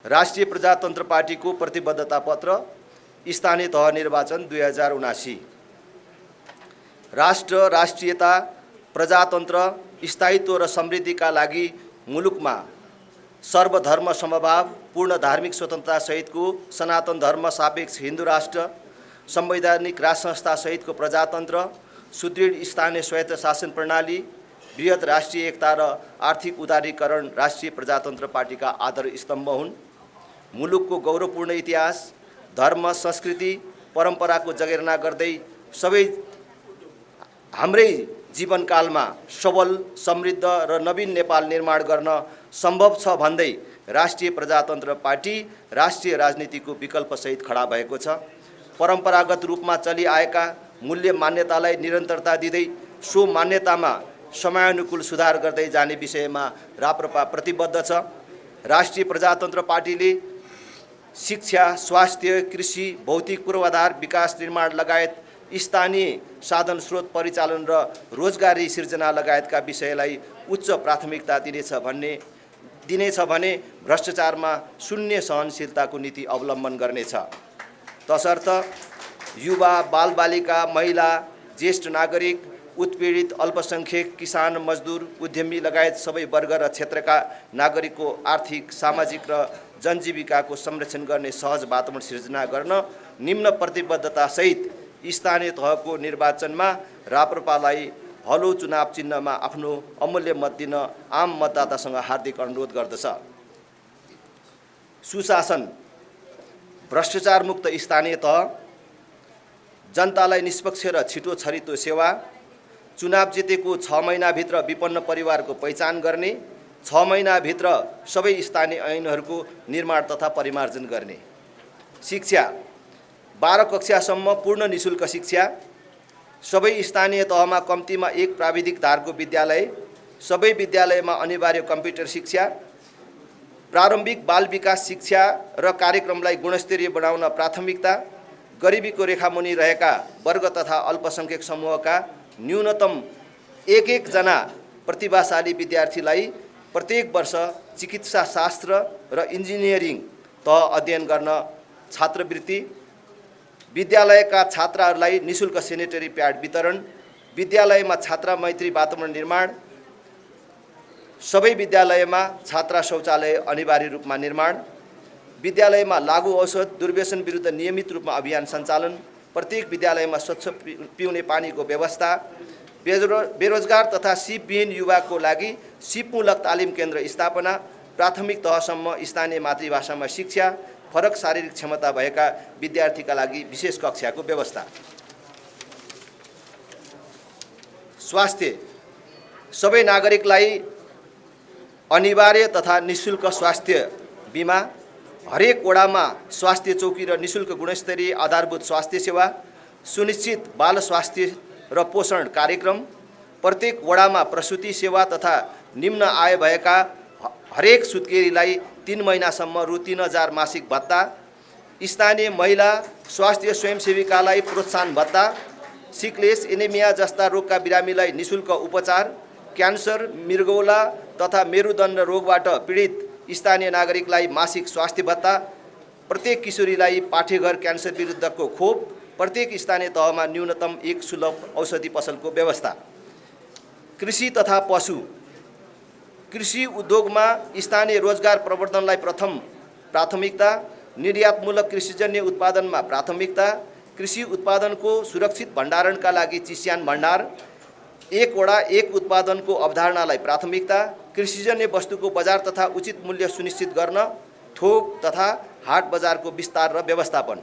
राष्ट्रिय प्रजातन्त्र पार्टीको प्रतिबद्धता पत्र स्थानीय तह निर्वाचन 2079। राष्ट्र, राष्ट्रियता, प्रजातन्त्र, स्थायित्व र समृद्धिका लागि मुलुकमा सर्वधर्म समभाव, पूर्ण धार्मिक स्वतन्त्रता सहितको सनातन धर्म सापेक्ष हिन्दू राष्ट्र, संवैधानिक राज संस्था सहितको प्रजातन्त्र, सुदृढ स्थानीय स्वायत्त शासन प्रणाली, बृहत राष्ट्रिय एकता र आर्थिक उदारीकरण राष्ट्रिय प्रजातन्त्र पार्टीका आधार स्तम्भ हुन्। मुलुकको गौरवपूर्ण इतिहास, धर्म, संस्कृति, परम्पराको जगेर्ना गर्दै सबै हाम्रै जीवनकालमा सबल, समृद्ध र नवीन नेपाल निर्माण गर्न सम्भव छ भन्दै राष्ट्रिय प्रजातन्त्र पार्टी राष्ट्रिय राजनीतिको विकल्पसहित खडा भएको छ। परम्परागत रूपमा चलिआएका मूल्य मान्यतालाई निरन्तरता दिँदै सो मान्यतामा समयानुकूल सुधार गर्दै जाने विषयमा राप्रपा प्रतिबद्ध छ। राष्ट्रिय प्रजातन्त्र पार्टीले शिक्षा, स्वास्थ्य, कृषि, भौतिक पूर्वाधार विकास निर्माण लगायत स्थानीय साधन स्रोत परिचालन र रोजगारी सिर्जना लगायतका विषयलाई उच्च प्राथमिकता दिनेछ भने भ्रष्टाचारमा शून्य सहनशीलताको नीति अवलम्बन गर्नेछ। तसर्थ युवा, बालबालिका, महिला, ज्येष्ठ नागरिक, उत्पीडित, अल्पसंख्यक, किसान, मजदुर, उद्यमी लगायत सबै वर्ग र क्षेत्रका नागरिकको आर्थिक, सामाजिक र जनजीविकाको संरक्षण गर्ने सहज वातावरण सिर्जना गर्न निम्न प्रतिबद्धतासहित स्थानीय तहको निर्वाचनमा राप्रपालाई हलो चुनाव चिन्हमा आफ्नो अमूल्य मत दिन आम मतदातासँग हार्दिक अनुरोध गर्दछ। सुशासन, भ्रष्टाचार मुक्त स्थानीय तह, जनतालाई निष्पक्ष र छिटो छरितो सेवा, चुनाव जितेको 6 महिनाभित्र विपन्न परिवारको पहिचान गर्ने, 6 महिनाभित्र सबै स्थानीय ऐनहरूको निर्माण तथा परिमार्जन गर्ने। शिक्षा, 12 कक्षासम्म पूर्ण निशुल्क शिक्षा, सबै स्थानीय तहमा कम्तीमा 1 प्राविधिक धारको विद्यालय, सबै विद्यालयमा अनिवार्य कम्प्युटर शिक्षा, प्रारम्भिक बाल विकास शिक्षा र कार्यक्रमलाई गुणस्तरीय बनाउन प्राथमिकता, गरिबीको रेखामुनि रहेका वर्ग तथा अल्पसंख्यक समूहका न्यूनतम 1 जना प्रतिभाशाली विद्यार्थीलाई प्रत्येक वर्ष चिकित्सा शास्त्र र इन्जिनियरिङ तह अध्ययन गर्न छात्रवृत्ति, विद्यालयका छात्राहरूलाई निशुल्क सेनिटरी प्याड वितरण, विद्यालयमा छात्रा मैत्री वातावरण निर्माण, सबै विद्यालयमा छात्रा शौचालय अनिवार्य रूपमा निर्माण, विद्यालयमा लागु औषध दुर्व्यसन विरुद्ध नियमित रूपमा अभियान सञ्चालन, प्रत्येक विद्यालयमा स्वच्छ पिउने पानीको व्यवस्था, बेरोजगार तथा सिपविहीन युवाको लागि सिपमूलक तालिम केन्द्र स्थापना, प्राथमिक तहसम्म स्थानीय मातृभाषामा शिक्षा, फरक शारीरिक क्षमता भएका विद्यार्थीका लागि विशेष कक्षाको व्यवस्था। स्वास्थ्य, सबै नागरिकलाई अनिवार्य तथा निशुल्क स्वास्थ्य बीमा, हरेक वडामा स्वास्थ्य चौकी र निशुल्क गुणस्तरीय आधारभूत स्वास्थ्य सेवा, सुनिश्चित बाल स्वास्थ्य र पोषण कार्यक्रम, प्रत्येक वडामा प्रसूति सेवा तथा निम्न आय भएका हरेक सुत्केरीलाई 3 महिनासम्म रु 3000 मासिक भत्ता, स्थानीय महिला स्वास्थ्य स्वयंसेविकालाई प्रोत्साहन भत्ता, सिकलेस, एनेमिया जस्ता रोगका बिरामीलाई निशुल्क उपचार, क्यान्सर, मृगौला तथा मेरुदण्ड रोगबाट पीडित स्थानीय नागरिकलाई मासिक स्वास्थ्य भत्ता, प्रत्येक किशोरीलाई पाठेघर क्यान्सर विरुद्धको खोप, प्रत्येक स्थानीय तहमा न्यूनतम 1 सुलभ औषधि पसलको व्यवस्था। कृषि तथा पशु, कृषि उद्योगमा स्थानीय रोजगार प्रवर्धनलाई प्रथम प्राथमिकता, निर्यातमूलक कृषिजन्य उत्पादनमा प्राथमिकता, कृषि उत्पादनको सुरक्षित भण्डारणका लागि चिस्यान भण्डार, 1 वडा 1 उत्पादनको अवधारणालाई प्राथमिकता, कृषिजन्य वस्तुको बजार तथा उचित मूल्य सुनिश्चित गर्न, थोक तथा हाट बजारको विस्तार र व्यवस्थापन,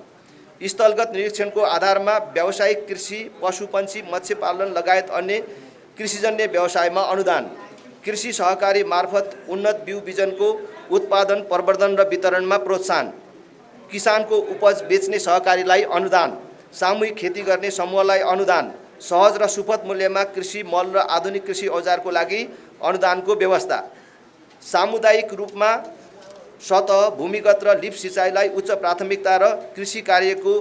स्थलगत निरीक्षणको आधारमा व्यावसायिक कृषि, पशुपन्छी, मत्स्य पालन लगायत अन्य कृषिजन्य व्यवसायमा अनुदान, कृषि सहकारी मार्फत उन्नत बिउ बिजनको उत्पादन, प्रवर्धन र वितरणमा प्रोत्साहन, किसानको उपज बेच्ने सहकारीलाई अनुदान, सामूहिक खेती गर्ने समूहलाई अनुदान, सहज र सुपथ मूल्यमा कृषि मल र आधुनिक कृषि औजारको लागि अनुदानको व्यवस्था, सामुदायिक रूपमा सतह, भूमिगत र लिफ्ट सिँचाइलाई उच्च प्राथमिकता र कृषि कार्यको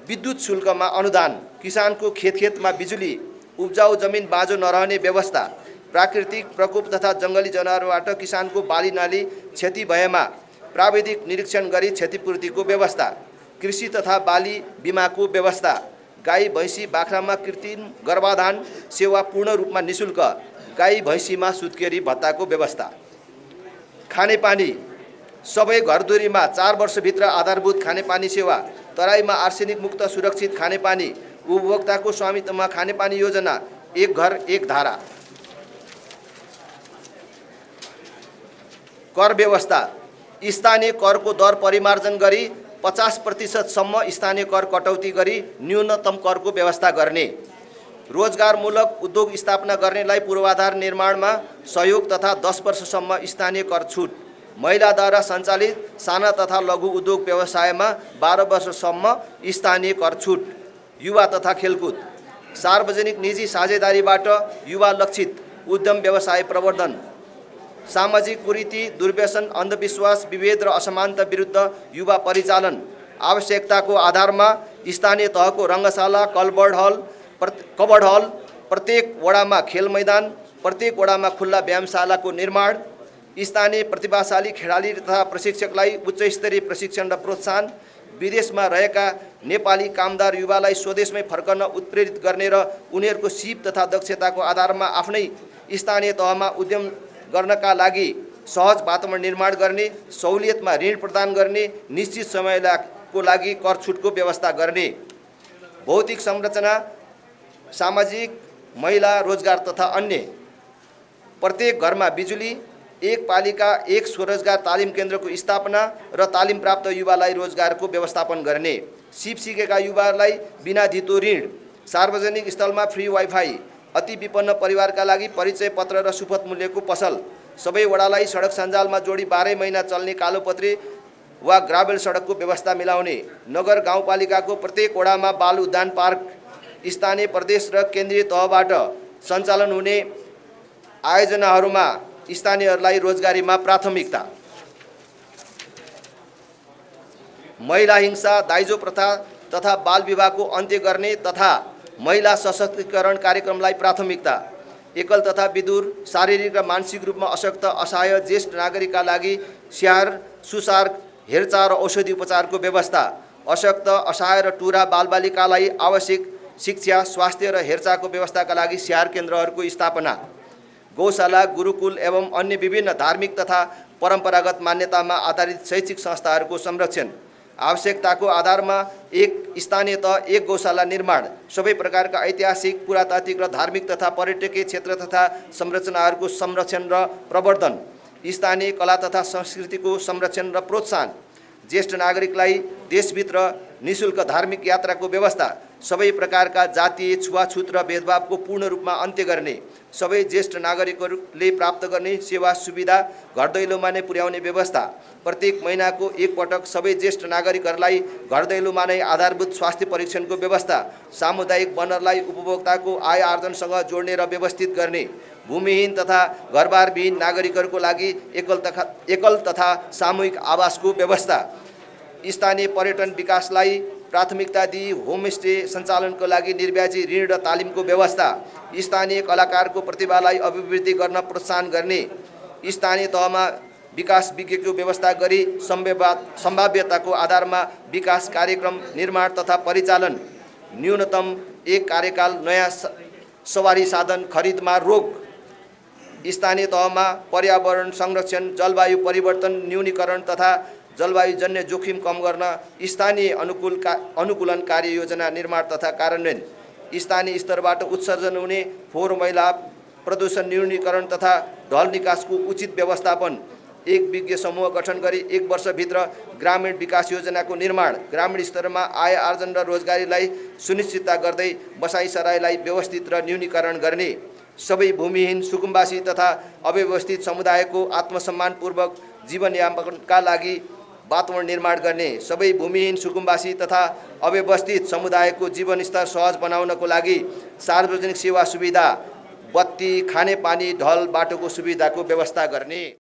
विद्युत शुल्कमा अनुदान, किसानको खेतमा बिजुली, उब्जाउ जमिन बाँझो नरहने व्यवस्था, प्राकृतिक प्रकोप तथा जङ्गली जनावरबाट किसानको बाली नाली क्षति भएमा प्राविधिक निरीक्षण गरी क्षतिपूर्तिको व्यवस्था, कृषि तथा बाली बिमाको व्यवस्था, गाई भैँसी बाख्रामा कृत्रिम गर्भाधान सेवा पूर्ण रूपमा निःशुल्क, गाई भैँसीमा सुत्केरी भत्ताको व्यवस्था। खानेपानी, सबै घरधुरीमा 4 वर्षभित्र आधारभूत खानेपानी सेवा, तराईमा आर्सेनिक मुक्त सुरक्षित खानेपानी, उपभोक्ताको स्वामित्वमा खानेपानी योजना, एक घर एक धारा। कर व्यवस्था, स्थानीय करको दर परिमार्जन गरी 50% सम्म स्थानीय कर कटौती गरी न्यूनतम करको व्यवस्था गर्ने। रोजगारमूलक उद्योग स्थापना गर्नेलाई पूर्वाधार निर्माणमा सहयोग तथा 10 वर्षसम्म स्थानीय कर छुट। महिलाद्वारा सञ्चालित साना तथा लघु उद्योग व्यवसायमा 12 वर्षसम्म स्थानीय कर छुट। युवा तथा खेलकुद, सार्वजनिक निजी साझेदारीबाट युवा लक्षित उद्यम व्यवसाय प्रवर्धन। सामाजिक कुरीति, दुर्व्यसन, अन्धविश्वास, विभेद र असमानता विरुद्ध युवा परिचालन। आवश्यकताको आधारमा स्थानीय तहको रङ्गशाला, कबड हल, प्रत्येक वडामा खेल मैदान, प्रत्येक वडामा खुल्ला व्यायामशालाको निर्माण। स्थानीय प्रतिभाशाली खेलाडी तथा प्रशिक्षकलाई उच्चस्तरीय प्रशिक्षण र प्रोत्साहन। विदेशमा रहेका नेपाली कामदार युवालाई स्वदेशमै फर्कन उत्प्रेरित गर्ने र उनीहरूको सिप तथा दक्षताको आधारमा आफ्नै स्थानीय तहमा उद्यम गर्नका लागि सहज वातावरण निर्माण गर्ने, सहुलियतमा ऋण प्रदान गर्ने, निश्चित समयको लागि कर छुटको व्यवस्था गर्ने। भौतिक संरचना, सामाजिक, महिला, रोजगार तथा अन्य। प्रत्येक घरमा बिजुली, एक पालिका एक स्वरोजगार तालिम केन्द्रको स्थापना र तालिम प्राप्त युवालाई रोजगारको व्यवस्थापन गर्ने। सिप सिकेका युवालाई बिना धितो ऋण। सार्वजनिक स्थलमा फ्री वाइफाई। अति विपन्न परिवारका लागि परिचय पत्र र सुपथ मूल्यको पसल। सबै वडालाई सडक सञ्जालमा जोडी 12 महिना चल्ने कालोपत्री वा ग्राभेल सडकको व्यवस्था मिलाउने। नगर गाउँपालिकाको प्रत्येक वडामा बाल उद्यान पार्क। स्थानीय, प्रदेश र केन्द्रीय तहबाट सञ्चालन हुने आयोजनाहरूमा स्थानीयहरूलाई रोजगारीमा प्राथमिकता। महिला हिंसा, दाइजो प्रथा तथा बाल विवाहको अन्त्य गर्ने तथा महिला सशक्तिकरण कार्यक्रमलाई प्राथमिकता। एकल तथा विदुर, शारीरिक र मानसिक रूपमा अशक्त, असहाय ज्येष्ठ नागरिकका लागि स्याहार, सुसार, हेरचाह र औषधि उपचारको व्यवस्था। अशक्त, असहाय र टुरा बालबालिकालाई आवश्यक शिक्षा, स्वास्थ्य र हेरचाहको व्यवस्थाका लागि स्याहार केन्द्रहरूको स्थापना। गौशाला, गुरुकुल एवं अन्य विभिन्न धार्मिक तथा परम्परागत मान्यतामा आधारित शैक्षिक संस्थाहरूको संरक्षण। आवश्यकताको आधारमा एक स्थानीय तह एक गौशाला निर्माण। सबै प्रकारका ऐतिहासिक, पुरातात्विक र धार्मिक तथा पर्यटकीय क्षेत्र तथा संरचनाहरूको संरक्षण र प्रवर्धन। स्थानीय कला तथा संस्कृतिको संरक्षण र प्रोत्साहन। ज्येष्ठ नागरिकलाई देशभित्र निःशुल्क धार्मिक यात्राको व्यवस्था। सबै प्रकारका जातीय छुवाछुत र भेदभावको पूर्ण रूपमा अन्त्य गर्ने। सबै ज्येष्ठ नागरिकहरूले प्राप्त गर्ने सेवा सुविधा घर दैलोमा नै पुर्याउने व्यवस्था। प्रत्येक महिनाको एक पटक सबै ज्येष्ठ नागरिकहरूलाई घर दैलोमा नै आधारभूत स्वास्थ्य परीक्षणको व्यवस्था। सामुदायिक वनहरूलाई उपभोक्ताको आय आर्जनसँग जोड्ने र व्यवस्थित गर्ने। भूमिहीन तथा घरबारविहीन नागरिकहरूको लागि एकल तथा सामूहिक आवासको व्यवस्था। स्थानीय पर्यटन विकासलाई प्राथमिकता दिई होमस्टे सञ्चालनको लागि निर्व्याजी ऋण र तालिमको व्यवस्था। स्थानीय कलाकारको प्रतिभालाई अभिवृद्धि गर्न प्रोत्साहन गर्ने। स्थानीय तहमा विकास विज्ञको व्यवस्था गरी सम्भाव्यताको आधारमा विकास कार्यक्रम निर्माण तथा परिचालन। न्यूनतम एक कार्यकाल नयाँ सवारी साधन खरिदमा रोक। स्थानीय तहमा पर्यावरण संरक्षण, जलवायु परिवर्तन न्यूनीकरण तथा जलवायुजन्य जोखिम कम गर्न स्थानीय अनुकूलन कार्य योजना निर्माण तथा कार्यान्वयन। स्थानीय स्तरबाट उत्सर्जन हुने फोहोर मैला प्रदूषण न्यूनीकरण तथा ढल निकासको उचित व्यवस्थापन। एक विज्ञ समूह गठन गरी 1 वर्षभित्र ग्रामीण विकास योजनाको निर्माण। ग्रामीण स्तरमा आय आर्जन र रोजगारीलाई सुनिश्चितता गर्दै बसाइसराईलाई व्यवस्थित र न्यूनीकरण गर्ने। सबै भूमिहीन, सुकुम्बासी तथा अव्यवस्थित समुदायको आत्मसम्मानपूर्वक जीवनयापनका लागि वातावरण निर्माण गर्ने। सबै भूमिहीन, सुकुम्बासी तथा अव्यवस्थित समुदायको जीवनस्तर सहज बनाउनको लागि सार्वजनिक सेवा सुविधा, बत्ती, खानेपानी, ढल, बाटोको सुविधाको व्यवस्था गर्ने।